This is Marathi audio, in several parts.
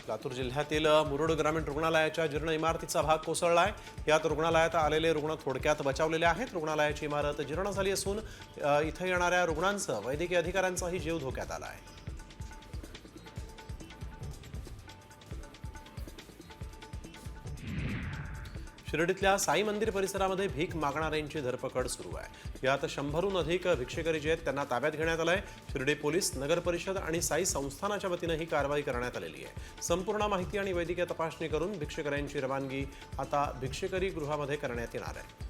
लातूर जिल्ह्यातील मुरुड ग्रामीण रुग्णालयाच्या जीर्ण इमारतीचा भाग कोसळलाय। यात रुग्णालयात आलेले रुग्ण थोडक्यात बचावलेले आहेत। रुग्णालयाची इमारत जीर्ण झाली असून इथे येणाऱ्या रुग्णांसह वैद्यकीय अधिकाऱ्यांचाही जीव धोक्यात आला आहे। शिर्डीतल्या साई मंदिर परिसरामध्ये भीक मागणाऱ्यांची धरपकड सुरू आहे। यात 100हून अधिक भिक्षेकरी जे आहेत त्यांना ताब्यात घेण्यात आलंय। शिर्डी पोलीस, नगर परिषद आणि साई संस्थानाच्या वतीने ही कारवाई करण्यात आलेली आहे। संपूर्ण माहिती आणि वैद्यकीय तपासणी करून भिक्षेकऱ्यांची रवानगी आता भिक्षेकरी गृहामध्ये करण्यात येणार आहे।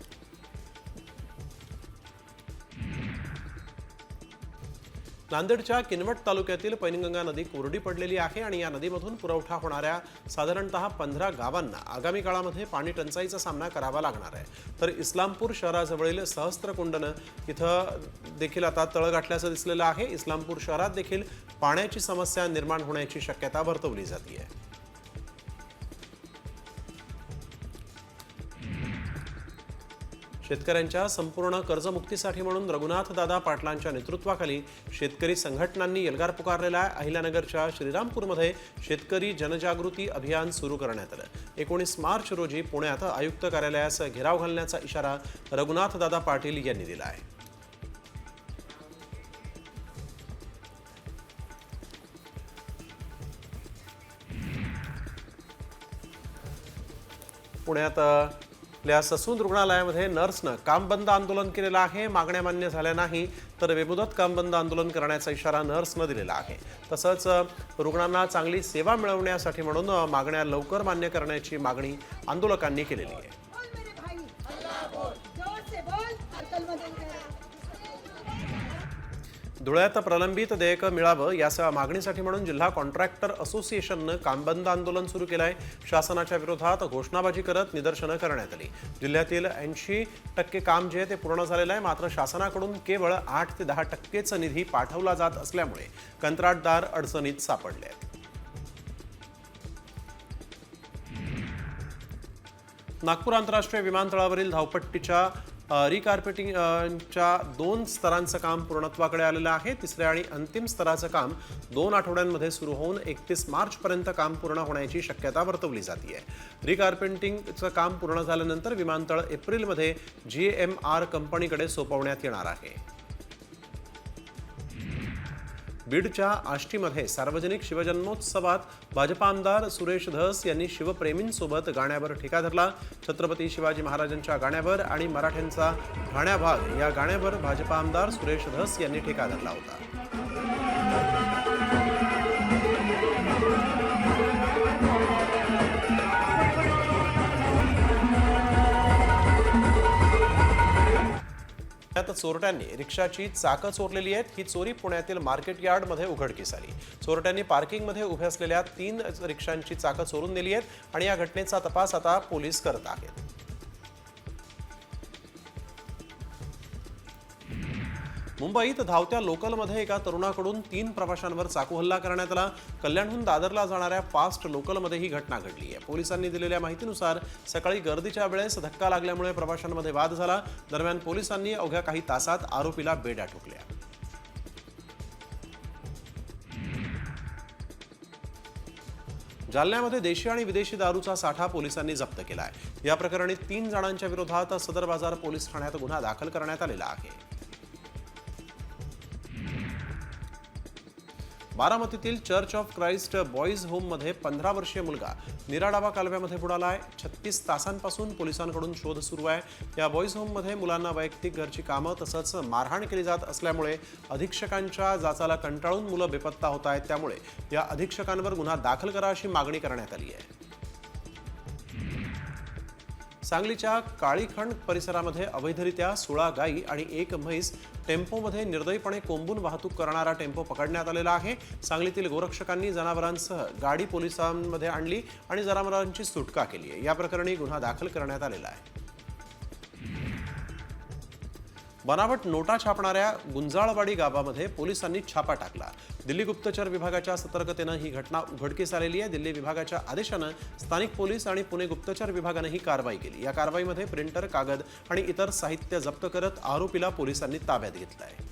नांदेडच्या किनवट तालुक्यातील पैनगंगा नदी कोरडी पडलेली आहे आणि या नदीमधून पुरवठा होणाऱ्या साधारणतः 15 गावांना आगामी काळामध्ये पाणी टंचाईचा सामना करावा लागणार आहे। तर इस्लामपूर शहराजवळील सहस्त्रकुंडन इथं देखील आता तळ गाठल्याचं दिसलेलं आहे। इस्लामपूर शहरात देखील पाण्याची समस्या निर्माण होण्याची शक्यता वर्तवली जाते आहे। शेतकऱ्यांच्या संपूर्ण कर्जमुक्तीसाठी म्हणून रघुनाथदादा पाटलांच्या नेतृत्वाखाली शेतकरी संघटनांनी एल्गार पुकारलेला आहे। अहिल्यानगरच्या श्रीरामपूरमध्ये शेतकरी जनजागृती अभियान सुरू करण्यात आलं। 19 मार्च रोजी पुण्यात आयुक्त कार्यालयास घेराव घालण्याचा इशारा रघुनाथदादा पाटील यांनी दिला आहे। पुण्यात ससून रुग्णालयामध्ये नर्सनं काम बंद आंदोलन केलेलं आहे। मागण्या मान्य झाल्या नाही तर बेमुदत काम बंद आंदोलन करण्याचा इशारा नर्सनं दिलेला आहे। तसंच रुग्णांना चांगली सेवा मिळवण्यासाठी म्हणून मागण्या लवकर मान्य करण्याची मागणी आंदोलकांनी केलेली आहे। धुळ्यात प्रलंबित देयक मिळावं याच्या मागणीसाठी म्हणून जिल्हा कॉन्ट्रॅक्टर असोसिएशननं काम बंद आंदोलन सुरू केलं आहे। शासनाच्या विरोधात घोषणाबाजी करत निदर्शनं करण्यात आली। जिल्ह्यातील 80% काम जे ते पूर्ण झालेलं आहे, मात्र शासनाकडून केवळ 8 ते 10%च निधी पाठवला जात असल्यामुळे कंत्राटदार अडचणीत सापडले आहेत। नागपूर आंतरराष्ट्रीय विमानतळावरील धावपट्टीच्या रिकार्पेटिंगच्या 2 स्तरांचं काम पूर्णत्वाकडे आलेलं आहे। तिसऱ्या आणि अंतिम स्तराचं काम 2 आठवड्यांमध्ये सुरू होऊन 31 मार्चपर्यंत काम पूर्ण होण्याची शक्यता वर्तवली जाते आहे। रिकार्पेटिंगचं काम पूर्ण झाल्यानंतर विमानतळ एप्रिलमध्ये GMR कंपनीकडे सोपवण्यात येणार आहे। बीडच्या आष्टीमध्ये सार्वजनिक शिवजन्मोत्सवात भाजपा आमदार सुरेश धस यांनी शिवप्रेमींसोबत गाण्यावर ठेका धरला। छत्रपती शिवाजी महाराजांच्या गाण्यावर आणि मराठ्यांचा ठाण्या भाग या गाण्यावर भाजपा आमदार सुरेश धस यांनी ठेका धरला होता। चोरट्यांनी रिक्षाची चाकं चोरलेली आहेत। ही चोरी पुण्यातील मार्केट यार्डमध्ये उघडकीस आली। चोरट्यांनी पार्किंगमध्ये उभ्या असलेल्या 3 रिक्षांची चाकं चोरून नेली आहेत आणि या घटनेचा तपास आता पोलीस करत आहेत। मुंबईत धावत्या लोकलमध्ये एका तरुणाकडून 3 प्रवाशांवर चाकू हल्ला करण्यात आला। कल्याणहून दादरला जाणाऱ्या फास्ट लोकलमध्ये ही घटना घडली आहे। पोलिसांनी दिलेल्या माहितीनुसार सकाळी गर्दीच्या वेळेस धक्का लागल्यामुळे प्रवाशांमध्ये वाद झाला। दरम्यान पोलिसांनी अवघ्या काही तासात आरोपीला बेड्या ठोकल्या। जालन्यामध्ये देशी आणि विदेशी दारूचा साठा पोलिसांनी जप्त केला आहे। या प्रकरणी 3 जणांच्या विरोधात सदर बाजार पोलीस ठाण्यात गुन्हा दाखल करण्यात आलेला आहे। बारामतीतील चर्च ऑफ क्राइस्ट बॉईज होममध्ये 15 वर्षीय मुलगा निराडावा कालव्यामध्ये बुडाला आहे। 36 तासांपासून पोलिसांकडून शोध सुरू आहे। या बॉईज होममध्ये मुलांना वैयक्तिक घरची कामं तसंच मारहाण केली जात असल्यामुळे अधीक्षकांच्या जाचाला कंटाळून मुलं बेपत्ता होत आहेत। त्यामुळे या अधीक्षकांवर गुन्हा दाखल करा अशी मागणी करण्यात आली आहे। सांगलीच्या काळीखंड परिसरामध्ये अवैधरित्या 16 गायी आणि 1 म्हैस टेम्पोमध्ये निर्दयीपणे कोंबून वाहतूक करणारा टेम्पो पकडण्यात आलेला आहे। सांगलीतील गोरक्षकांनी जनावरांसह गाडी पोलिसांमध्ये आणली आणि जनावरांची सुटका केली आहे। या प्रकरणी गुन्हा दाखल करण्यात आलेला आहे। बनावट नोटा छापणाऱ्या गुंजाळवाडी गावामध्ये पोलिसांनी छापा टाकला। दिल्ली गुप्तचर विभागाच्या सतर्कतेनं ही घटना उघडकीस आलेली आहे। दिल्ली विभागाच्या आदेशानं स्थानिक पोलीस आणि पुणे गुप्तचर विभागानं ही कारवाई केली। या कारवाईमध्ये प्रिंटर, कागद आणि इतर साहित्य जप्त करत आरोपीला पोलिसांनी ताब्यात घेतलं आहे।